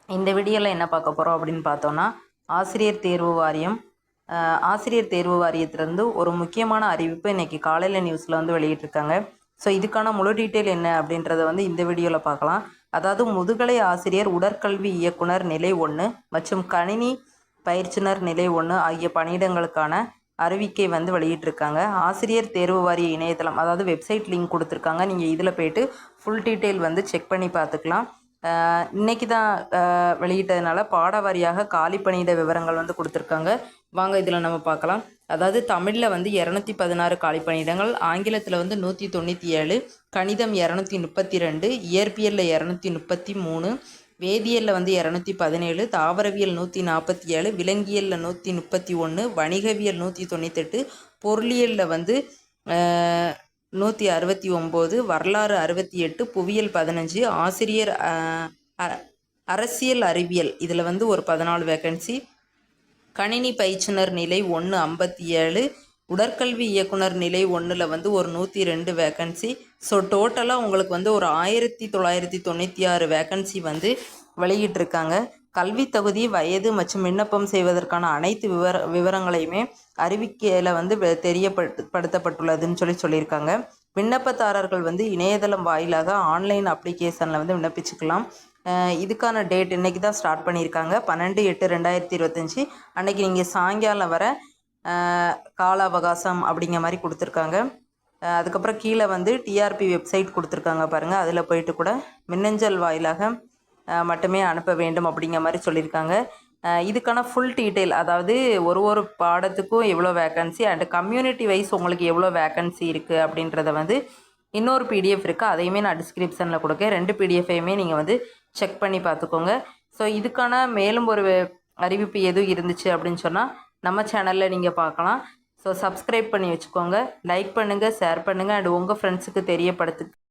இந்த வீடியோவில் என்ன பார்க்க போகிறோம் அப்படின்னு பார்த்தோன்னா, ஆசிரியர் தேர்வு வாரியம் ஆசிரியர் தேர்வு வாரியத்திலேருந்து ஒரு முக்கியமான அறிவிப்பு இன்றைக்கி காலையில் நியூஸில் வந்து வெளியிட்டிருக்காங்க. ஸோ இதுக்கான முழு டீட்டெயில் என்ன அப்படின்றத வந்து இந்த வீடியோவில் பார்க்கலாம். அதாவது முதுகலை ஆசிரியர் உடற்கல்வி இயக்குனர் நிலை 1 மற்றும் கணினி பயிற்சினர் நிலை 1 ஆகிய பணியிடங்களுக்கான அறிவிக்கை வந்து வெளியிட்டிருக்காங்க. ஆசிரியர் தேர்வு வாரிய இணையதளம், அதாவது வெப்சைட் லிங்க் கொடுத்துருக்காங்க. நீங்கள் இதில் போய்ட்டு ஃபுல் டீட்டெயில் வந்து செக் பண்ணி பார்த்துக்கலாம். இன்றைக்கி தான் வெளியிட்டதுனால பாட வாரியாக காலி பணியிட விவரங்கள் வந்து கொடுத்துருக்காங்க. வாங்க இதில் நம்ம பார்க்கலாம். அதாவது தமிழில் வந்து 216 காலி பணியிடங்கள், ஆங்கிலத்தில் வந்து 197, கணிதம் 232, இயற்பியலில் 233, வேதியியலில் வந்து 217, தாவரவியல் 147, விலங்கியலில் 131, வணிகவியல் 198, பொருளியலில் வந்து 169, வரலாறு 68, புவியியல் 15, ஆசிரியர் அரசியல் அறிவியல் இதில் வந்து ஒரு 14 வேக்கன்சி, கணினி பயிற்றுனர் நிலை 1 57, உடற்கல்வி இயக்குனர் நிலை 1ல் வந்து ஒரு 102 வேக்கன்சி. ஸோ டோட்டலாக உங்களுக்கு வந்து ஒரு 1996 வேக்கன்சி வந்து வெளியிட்டிருக்காங்க. கல்வி தகுதி, வயது மற்றும் விண்ணப்பம் செய்வதற்கான அனைத்து விவரங்களையுமே அறிவிக்கையில் வந்து தெரியப்படுத்தப்பட்டுள்ளதுன்னு சொல்லியிருக்காங்க. விண்ணப்பதாரர்கள் வந்து இணையதளம் வாயிலாக ஆன்லைன் அப்ளிகேஷனில் வந்து விண்ணப்பிச்சுக்கலாம். இதுக்கான டேட் இன்றைக்கி தான் ஸ்டார்ட் பண்ணியிருக்காங்க. 12/8/2025 அன்றைக்கி நீங்கள் சாயங்காலம் வர கால அவகாசம் அப்படிங்கிற மாதிரி கொடுத்துருக்காங்க. அதுக்கப்புறம் கீழே வந்து டிஆர்பி வெப்சைட் கொடுத்துருக்காங்க பாருங்கள். அதில் போயிட்டு கூட மின்னஞ்சல் வாயிலாக மட்டுமே அனுப்ப வேண்டும் அப்படிங்கிற மாதிரி சொல்லியிருக்காங்க. இதுக்கான ஃபுல் டீட்டெயில், அதாவது ஒரு பாடத்துக்கும் எவ்வளோ வேக்கன்சி அண்ட் கம்யூனிட்டி வைஸ் உங்களுக்கு எவ்வளோ வேக்கன்சி இருக்குது அப்படின்றத வந்து இன்னொரு பிடிஎஃப் இருக்குது. அதையுமே நான் டிஸ்கிரிப்ஷனில் கொடுக்கேன். 2 பிடிஎஃபையுமே நீங்கள் வந்து செக் பண்ணி பார்த்துக்கோங்க. ஸோ இதுக்கான மேலும் ஒரு அறிவிப்பு எதுவும் இருந்துச்சு அப்படின்னு சொன்னால் நம்ம சேனலில் நீங்கள் பார்க்கலாம். ஸோ சப்ஸ்கிரைப் பண்ணி வச்சுக்கோங்க, லைக் பண்ணுங்கள், ஷேர் பண்ணுங்கள் அண்ட் உங்கள் ஃப்ரெண்ட்ஸுக்கு தெரியப்படுத்து